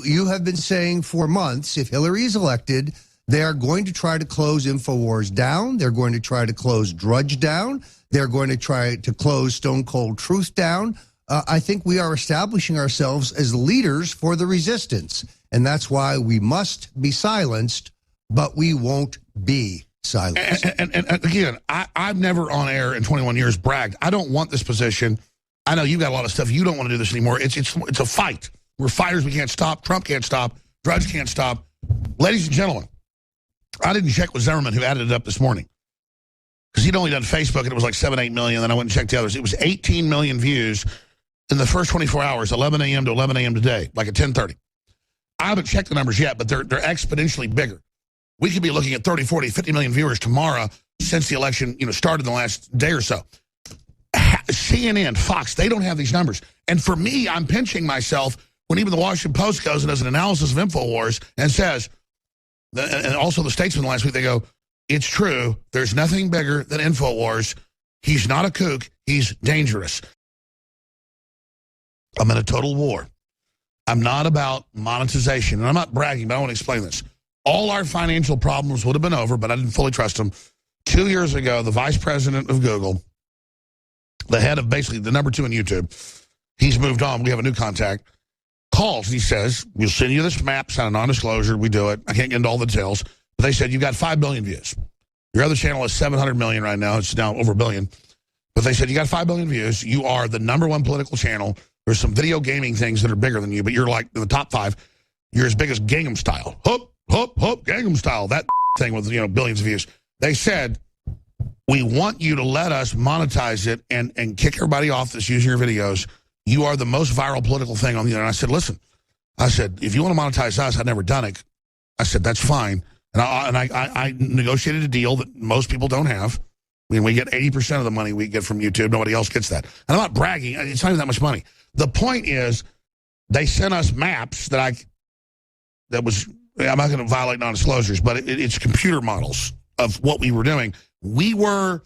You have been saying for months, if Hillary is elected, they are going to try to close InfoWars down. They're going to try to close Drudge down. They're going to try to close Stone Cold Truth down. I think we are establishing ourselves as leaders for the resistance. And that's why we must be silenced, but we won't be silenced. And again, I've never on air in 21 years bragged. I don't want this position. I know you've got a lot of stuff. You don't want to do this anymore. It's a fight. We're fighters. We can't stop. Trump can't stop. Drudge can't stop. Ladies and gentlemen, I didn't check with Zimmerman, who added it up this morning, because he'd only done Facebook, and it was like 7, 8 million. Then I went and checked the others. It was 18 million views in the first 24 hours, 11 a.m. to 11 a.m. today, like at 10:30. I haven't checked the numbers yet, but they're exponentially bigger. We could be looking at 30, 40, 50 million viewers tomorrow since the election started in the last day or so. CNN, Fox, they don't have these numbers. And for me, I'm pinching myself when even the Washington Post goes and does an analysis of InfoWars and says, and also the Statesman last week, they go, it's true, there's nothing bigger than InfoWars. He's not a kook, he's dangerous. I'm in a total war. I'm not about monetization, and I'm not bragging, but I want to explain this. All our financial problems would have been over, but I didn't fully trust him. 2 years ago, the vice president of Google, the head of basically the number 2 in YouTube, he's moved on. We have a new contact. Calls, he says, we'll send you this map, sign a non-disclosure, we do it. I can't get into all the details. But they said, you've got 5 billion views. Your other channel is 700 million right now. It's now over a billion. But they said, you got 5 billion views. You are the #1 political channel. There's some video gaming things that are bigger than you, but you're like in the top 5. You're as big as Gangnam Style. Hup, hup, hup, Gangnam Style. That thing with, billions of views. They said, we want you to let us monetize it and kick everybody off that's using your videos. You are the most viral political thing on the internet. I said, listen, if you want to monetize us, I've never done it. I said, that's fine. And I negotiated a deal that most people don't have. I mean, we get 80% of the money we get from YouTube. Nobody else gets that. And I'm not bragging. It's not even that much money. The point is, they sent us maps I'm not going to violate non-disclosures, but it's computer models of what we were doing. We were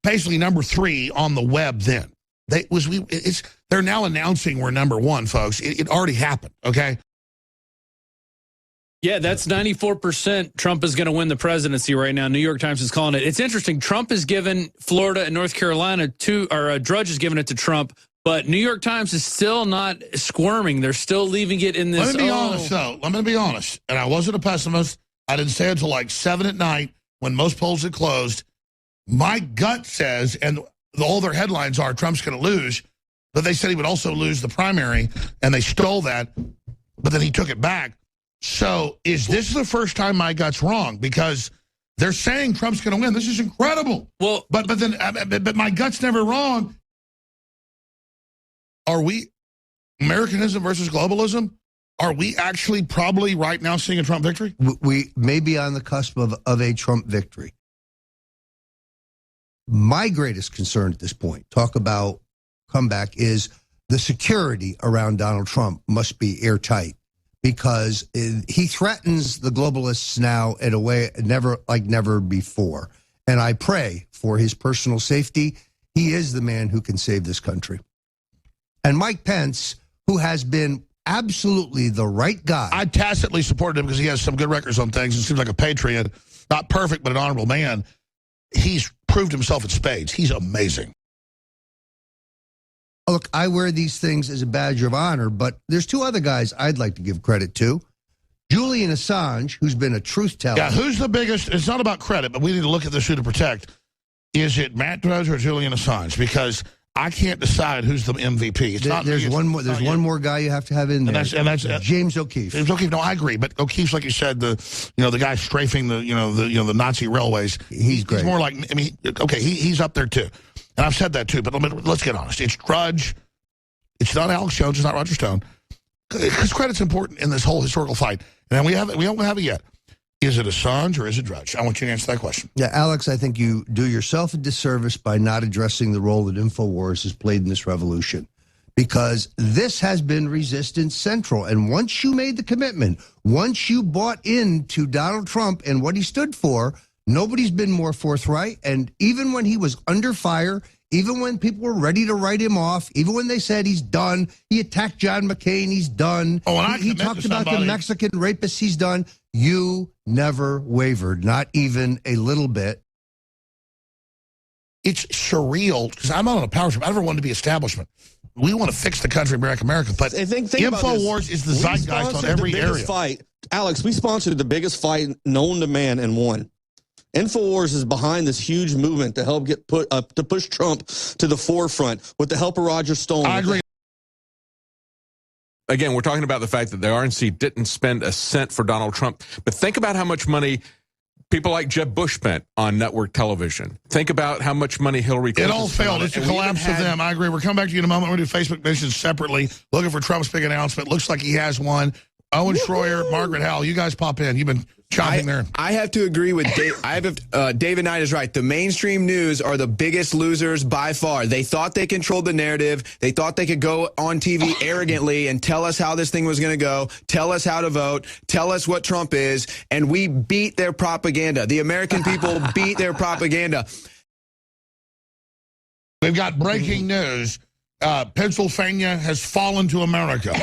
basically number 3 on the web then. They're now announcing we're number 1, folks. It already happened, okay? Yeah, that's 94%. Trump is going to win the presidency right now. New York Times is calling it. It's interesting. Trump has given Florida and North Carolina Drudge has given it to Trump, but New York Times is still not squirming. They're still leaving it in this. Let me be honest, though. I'm going to be honest. And I wasn't a pessimist. I didn't say it until like 7 at night when most polls had closed. My gut says, and all their headlines are, Trump's going to lose, but they said he would also lose the primary, and they stole that, but then he took it back. So is this the first time my gut's wrong? Because they're saying Trump's going to win. This is incredible. Well, but my gut's never wrong. Are we Americanism versus globalism? Are we actually probably right now seeing a Trump victory? We may be on the cusp of a Trump victory. My greatest concern at this point, talk about comeback, is the security around Donald Trump must be airtight, because he threatens the globalists now in a way never before. And I pray for his personal safety. He is the man who can save this country. And Mike Pence, who has been absolutely the right guy. I tacitly supported him because he has some good records on things and seems like a patriot. Not perfect, but an honorable man. He's proved himself in spades. He's amazing. Look, I wear these things as a badge of honor, but there's 2 other guys I'd like to give credit to. Julian Assange, who's been a truth teller. Yeah, who's the biggest? It's not about credit, but we need to look at this who to protect. Is it Matt Drudge or Julian Assange? Because I can't decide who's the MVP. It's not. There's one more. There's one more guy you have to have in there. And that's James O'Keefe. James O'Keefe. No, I agree. But O'Keefe's, like you said, the guy strafing the Nazi railways. He's great. He's more like, I mean, okay, he's up there too, and I've said that too. But let's get honest. It's Drudge. It's not Alex Jones. It's not Roger Stone. Because credit's important in this whole historical fight, and we don't have it yet. Is it Assange or is it Drudge? I want you to answer that question. Yeah, Alex, I think you do yourself a disservice by not addressing the role that InfoWars has played in this revolution, because this has been resistance central. And once you made the commitment, once you bought into Donald Trump and what he stood for, nobody's been more forthright. And even when he was under fire, even when people were ready to write him off, even when they said he's done, he attacked John McCain, he's done. Oh, and he talked about the Mexican rapists, he's done. You never wavered, not even a little bit. It's surreal, because I'm not on a power trip. I never wanted to be establishment. We want to fix the country, America. But InfoWars is the zeitgeist on every area. Fight. Alex, we sponsored the biggest fight known to man and won. InfoWars is behind this huge movement to help to push Trump to the forefront with the help of Roger Stone. I agree. Again, we're talking about the fact that the RNC didn't spend a cent for Donald Trump. But think about how much money people like Jeb Bush spent on network television. Think about how much money Hillary Clinton spent. It all failed. It's a collapse of them. I agree. We're coming back to you in a moment. We're going to do Facebook mentions separately, looking for Trump's big announcement. Looks like he has one. Owen Schroyer, Margaret Howell, you guys pop in. You've been chopping there. I have to agree with Dave. David Knight is right. The mainstream news are the biggest losers by far. They thought they controlled the narrative. They thought they could go on TV arrogantly and tell us how this thing was going to go, tell us how to vote, tell us what Trump is, and we beat their propaganda. The American people beat their propaganda. We've got breaking news. Pennsylvania has fallen to America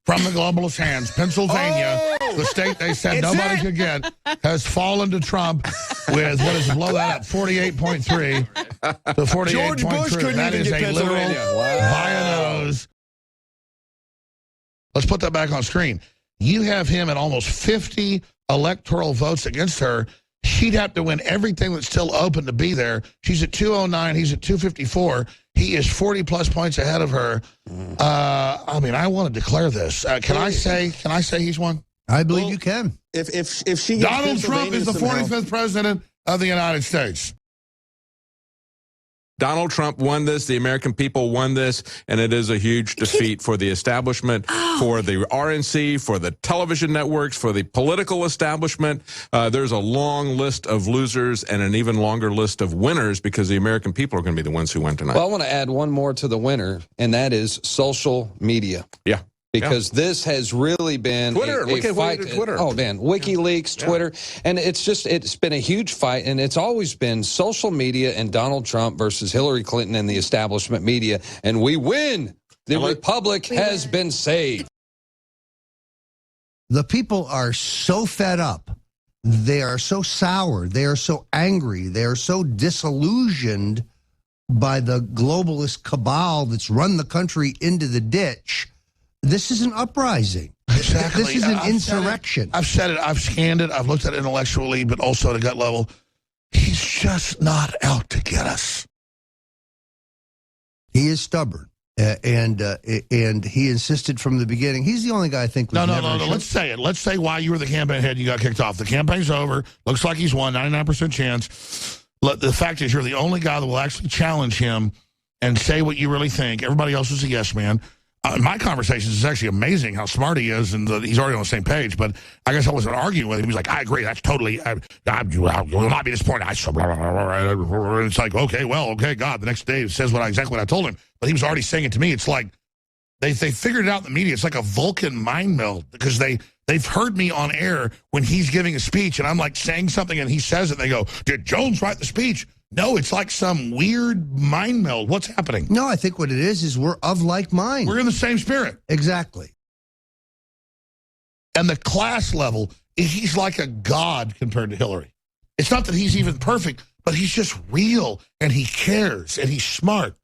from the globalist hands. Pennsylvania, the state they said nobody could get, has fallen to Trump with, what is it, blow that up, 48.3 to 48.3. George Bush couldn't that even is get a literal by a nose. Let's put that back on screen. You have him at almost 50 electoral votes against her. She'd have to win everything that's still open to be there. She's at 209. He's at 254. He is 40-plus points ahead of her. I mean, I want to declare this. Can I say he's won? I believe you can. If she gets Donald Trump is the 45th president of the United States. Donald Trump won this. The American people won this. And it is a huge defeat for the establishment, for the RNC, for the television networks, for the political establishment. There's a long list of losers and an even longer list of winners, because the American people are going to be the ones who win tonight. Well, I want to add one more to the winner, and that is social media. Yeah. Because this has really been Twitter. a fight. Twitter. Oh, man. WikiLeaks, Twitter. And it's been a huge fight, and it's always been social media and Donald Trump versus Hillary Clinton and the establishment media. And we win. The Republic has been saved. The people are so fed up. They are so sour. They are so angry. They are so disillusioned by the globalist cabal that's run the country into the ditch. This is an uprising. Exactly. This is an insurrection. I've said it. I've scanned it. I've looked at it intellectually, but also at a gut level. He's just not out to get us. He is stubborn, and he insisted from the beginning. He's the only guy I think. No. Let's say it. Let's say why you were the campaign head and you got kicked off. The campaign's over. Looks like he's won. 99% chance. The fact is, you're the only guy that will actually challenge him and say what you really think. Everybody else is a yes man. In my conversations, it's actually amazing how smart he is, and he's already on the same page. But I guess I wasn't arguing with him. He was like, I agree. That's totally, I will not be disappointed. It's like, okay, God. The next day it says exactly what I told him. But he was already saying it to me. It's like they figured it out in the media. It's like a Vulcan mind meld, because they've heard me on air when he's giving a speech, and I'm like saying something, and he says it, and they go, did Jones write the speech? No, it's like some weird mind meld. What's happening? No, I think what it is we're of like mind. We're in the same spirit. Exactly. And the class level, he's like a god compared to Hillary. It's not that he's even perfect, but he's just real, and he cares, and he's smart.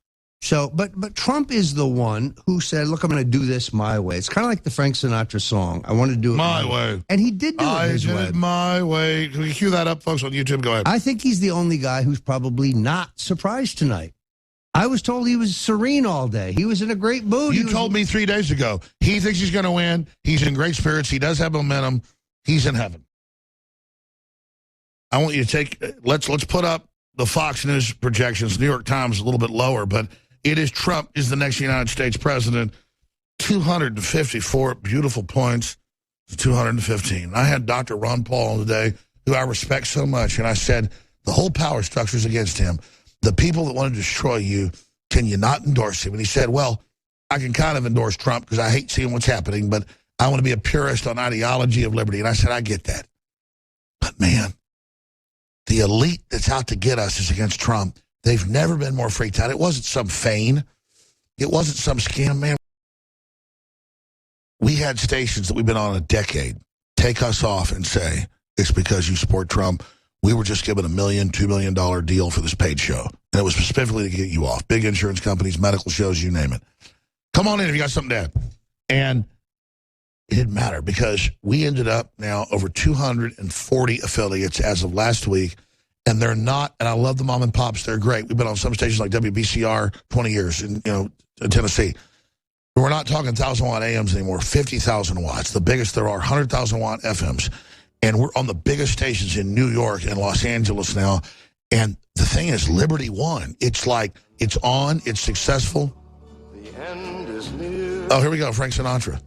So, but Trump is the one who said, look, I'm going to do this my way. It's kind of like the Frank Sinatra song. I want to do it my way. And he did do it his way. I did it my way. Can we cue that up, folks, on YouTube? Go ahead. I think he's the only guy who's probably not surprised tonight. I was told he was serene all day. He was in a great mood. You told me 3 days ago. He thinks he's going to win. He's in great spirits. He does have momentum. He's in heaven. I want you to take, let's put up the Fox News projections. New York Times a little bit lower, but it is Trump is the next United States president. 254 beautiful points to 215. I had Dr. Ron Paul today, who I respect so much, and I said, the whole power structure is against him. The people that want to destroy you, can you not endorse him? And he said, well, I can kind of endorse Trump because I hate seeing what's happening, but I want to be a purist on ideology of liberty. And I said, I get that. But, man, the elite that's out to get us is against Trump. They've never been more freaked out. It wasn't some feign. It wasn't some scam, man. We had stations that we've been on a decade take us off and say, it's because you support Trump. We were just given $1 million, $2 million deal for this paid show. And it was specifically to get you off. Big insurance companies, medical shows, you name it. Come on in if you got something to add. And it didn't matter because we ended up now over 240 affiliates as of last week. And they're not, and I love the mom and pops. They're great. We've been on some stations like WBCR 20 years in Tennessee. We're not talking 1,000-watt AMs anymore, 50,000 watts, the biggest there are, 100,000-watt FMs. And we're on the biggest stations in New York and Los Angeles now. And the thing is, Liberty won. It's like, it's on, it's successful. The end is near. Oh, here we go, Frank Sinatra.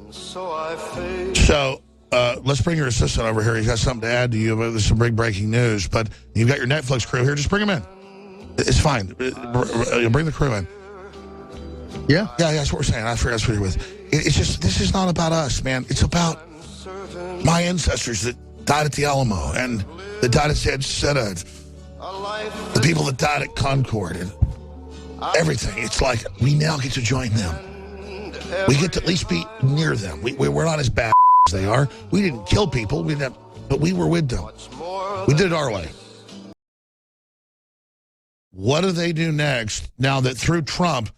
And so I fade. So let's bring your assistant over here. He's got something to add to you. There's some big breaking news. But you've got your Netflix crew here. Just bring them in. It's fine. Bring the crew in. Yeah. Yeah, that's what we're saying. I forgot that's what you're with. It's just, this is not about us, man. It's about my ancestors that died at the Alamo and that died at Sedgwick, the people that died at Concord and everything. It's like we now get to join them. We get to at least be near them. We're not as bad as they are. We didn't kill people, but we were with them. We did it our way. What do they do next now that through Trump,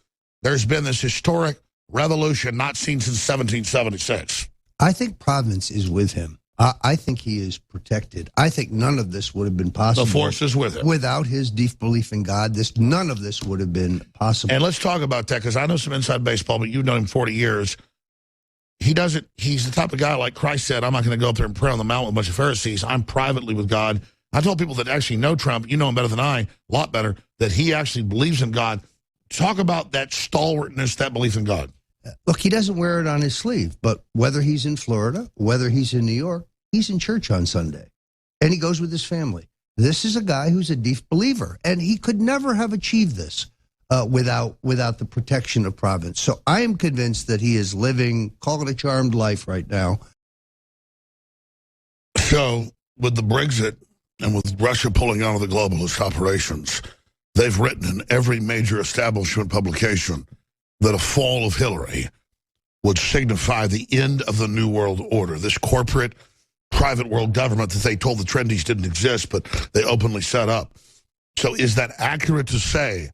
there's been this historic revolution not seen since 1776? I think Providence is with him. I think he is protected. I think none of this would have been possible. The force is with him. Without his deep belief in God, none of this would have been possible. And let's talk about that, because I know some inside baseball, but you've known him 40 years. He's the type of guy, like Christ said, I'm not going to go up there and pray on the mountain with a bunch of Pharisees. I'm privately with God. I told people that actually know Trump, you know him better than I, a lot better, that he actually believes in God. Talk about that stalwartness, that belief in God. Look, he doesn't wear it on his sleeve, but whether he's in Florida, whether he's in New York, he's in church on Sunday, and he goes with his family. This is a guy who's a deep believer, and he could never have achieved this without the protection of Providence. So I am convinced that he is living, call it a charmed life right now. So with the Brexit and with Russia pulling out of the globalist operations, they've written in every major establishment publication that a fall of Hillary would signify the end of the New World Order, this corporate, private world government that they told the trendies didn't exist, but they openly set up. So is that accurate to say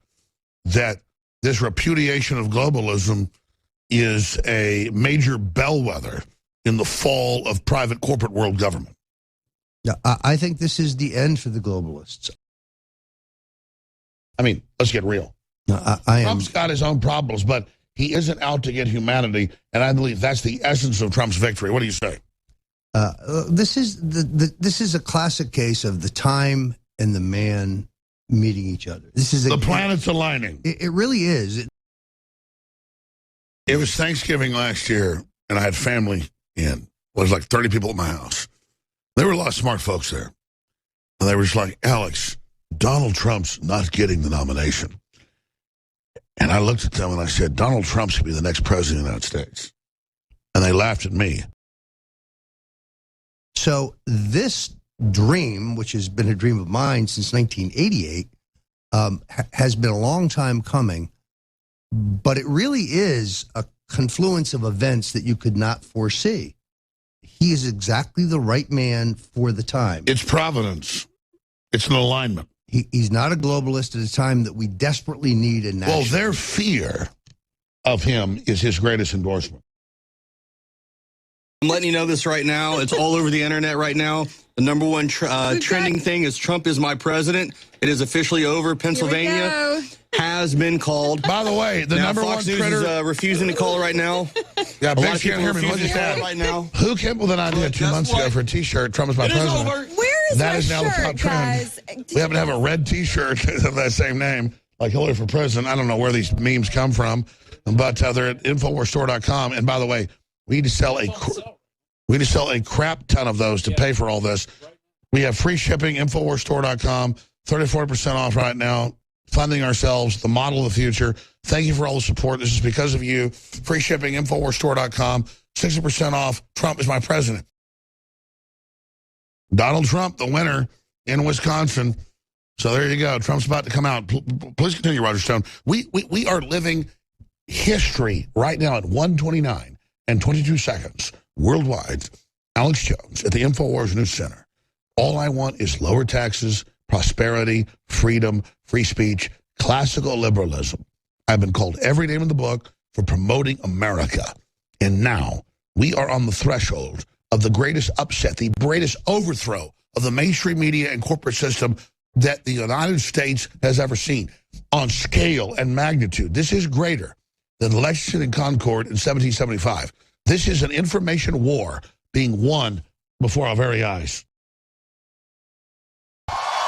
that this repudiation of globalism is a major bellwether in the fall of private corporate world government? Yeah, I think this is the end for the globalists. I mean, let's get real. Trump's got his own problems, but he isn't out to get humanity, and I believe that's the essence of Trump's victory. What do you say? This is a classic case of the time and the man meeting each other. This is the planets aligning. It really is. It was Thanksgiving last year, and I had family in. It was like 30 people at my house. There were a lot of smart folks there. And they were just like, Alex, Donald Trump's not getting the nomination. And I looked at them and I said, Donald Trump's going to be the next president of the United States. And they laughed at me. So this dream, which has been a dream of mine since 1988, has been a long time coming. But it really is a confluence of events that you could not foresee. He is exactly the right man for the time. It's providence. It's an alignment. He's not a globalist at a time that we desperately need a national. Well, their fear of him is his greatest endorsement. I'm letting you know this right now. It's all over the internet right now. The number one trending thing is Trump is my president. It is officially over. Pennsylvania has been called. By the way, the number Fox one News traitor is refusing to call it right now. Yeah, A lot of can't people hear me. refusing to call it right now. Who came up with an idea 2 months ago for a T-shirt? Trump is my president. Where is That my is now the top shirt, trend. guys? We happen to have a red T-shirt of that same name, like Hillary for president. I don't know where these memes come from, but they're at InfoWarsStore.com. And by the way, we need to sell a crap ton of those to pay for all this. We have free shipping, InfoWarsStore.com, 34% off right now, funding ourselves, the model of the future. Thank you for all the support. This is because of you. Free shipping, InfoWarsStore.com, 60% off. Trump is my president. Donald Trump, the winner in Wisconsin, So there you go. Trump's about to come out. Please continue, Roger Stone. We are living history right now at 1:29 and 22 seconds worldwide. Alex Jones at the InfoWars News Center. All I want is lower taxes, prosperity, freedom, free speech, classical liberalism. I've been called every name in the book for promoting America. And now we are on the threshold of the greatest upset, the greatest overthrow of the mainstream media and corporate system that the United States has ever seen on scale and magnitude. This is greater than Lexington and Concord in 1775. This is an information war being won before our very eyes.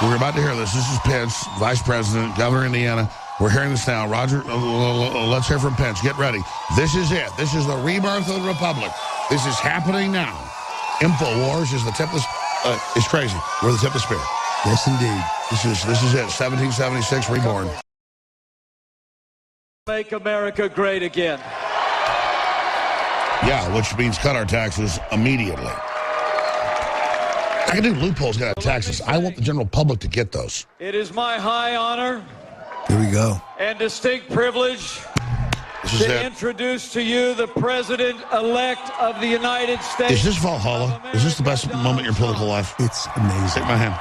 We're about to hear this. This is Pence, Vice President, Governor of Indiana. We're hearing this now. Roger, let's hear from Pence. Get ready. This is it. This is the rebirth of the Republic. This is happening now. InfoWars is the tip of the... it's crazy. We're the tip of the spear. Yes, indeed. This is it. 1776 reborn. Make America great again. Yeah, which means cut our taxes immediately. I can do loopholes, get out of taxes. I want the general public to get those. It is my high honor Here we go. and distinct privilege This is to it. introduce to you the President-elect of the United States. Is this Valhalla? Is this the best moment in your political life? It's amazing. Take my hand.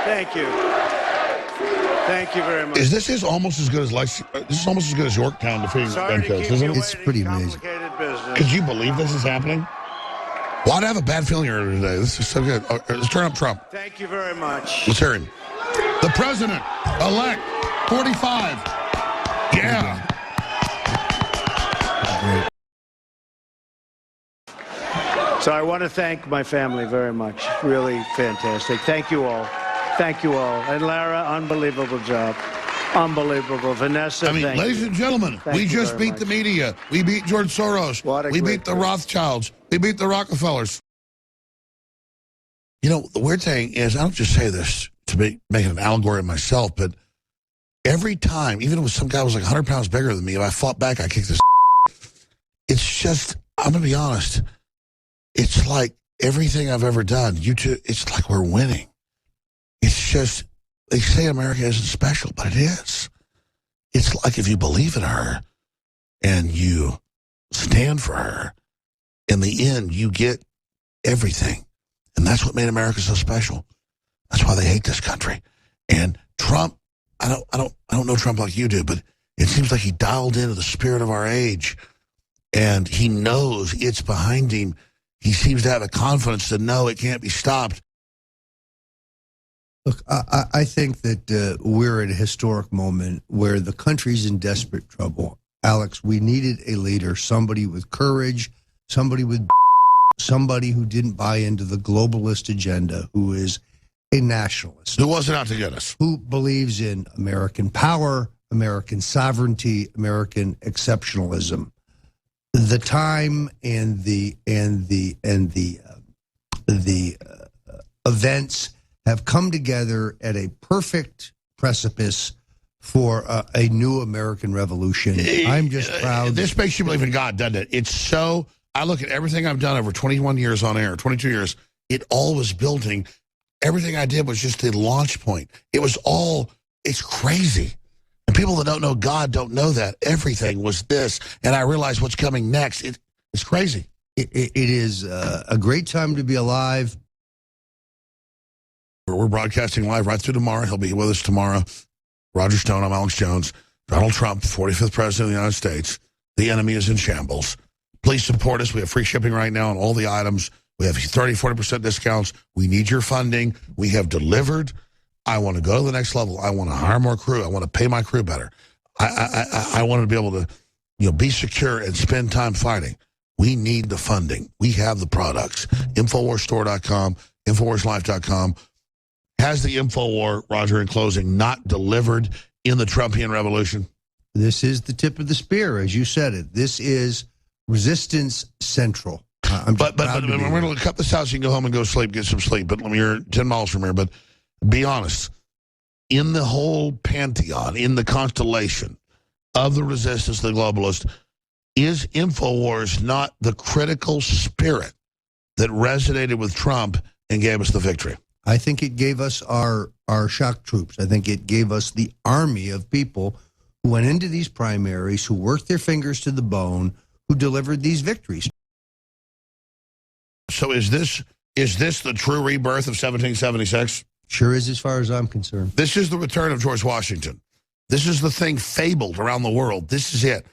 Thank you. Thank you very much. Is this almost as good as this is almost as good as Yorktown defeating Sorry to Democrats, keep isn't you it? It's waiting. pretty amazing. Complicated business. Could you believe this is happening? Well, I have a bad feeling earlier today. This is so good. Let's turn up Trump. Thank you very much. Let's hear him. The president-elect, 45. Yeah. So I want to thank my family very much. Really fantastic. Thank you all. Thank you all. And Lara, unbelievable job. Unbelievable. Vanessa, I mean, thank ladies you. and gentlemen, Thank we you just very beat the much. media. We beat George Soros. What a We great beat the group. Rothschilds. We beat the Rockefellers. You know, the weird thing is, I don't just say this to make an allegory of myself, but every time, even if some guy was like 100 pounds bigger than me, if I fought back, I kicked this. It's just, I'm going to be honest, it's like everything I've ever done, it's like we're winning. It's just, they say America isn't special, but it is. It's like if you believe in her and you stand for her, in the end, you get everything. And that's what made America so special. That's why they hate this country. And Trump, I don't know Trump like you do, but it seems like he dialed into the spirit of our age, and he knows it's behind him. He seems to have a confidence to know it can't be stopped. Look, I think that we're at a historic moment where the country's in desperate trouble. Alex, we needed a leader, somebody with courage, somebody with somebody who didn't buy into the globalist agenda, who is a nationalist, Who wasn't out to get us? who believes in American power, American sovereignty, American exceptionalism. The time and the events have come together at a perfect precipice for a new American revolution. I'm just proud. This makes you believe in God, doesn't it? It's so, I look at everything I've done over 21 years on air, 22 years, it all was building. Everything I did was just the launch point. It was all, it's crazy. And people that don't know God don't know that. Everything was this. And I realize what's coming next. It's crazy. It is a great time to be alive. We're broadcasting live right through tomorrow. He'll be with us tomorrow. Roger Stone, I'm Alex Jones. Donald Trump, 45th President of the United States. The enemy is in shambles. Please support us. We have free shipping right now on all the items. We have 30, 40% discounts. We need your funding. We have delivered. I want to go to the next level. I want to hire more crew. I want to pay my crew better. I want to be able to be secure and spend time fighting. We need the funding. We have the products. InfoWarsStore.com, InfoWarsLife.com. Has the InfoWar, Roger, in closing, not delivered in the Trumpian revolution? This is the tip of the spear, as you said it. This is resistance central. But we're going to cut this out so you can go home and go sleep, get some sleep. But you're 10 miles from here. But be honest, in the whole pantheon, in the constellation of the resistance, the globalist, is InfoWars not the critical spirit that resonated with Trump and gave us the victory? I think it gave us our shock troops. I think it gave us the army of people who went into these primaries, who worked their fingers to the bone, who delivered these victories. So is this the true rebirth of 1776? Sure is, as far as I'm concerned. This is the return of George Washington. This is the thing fabled around the world. This is it.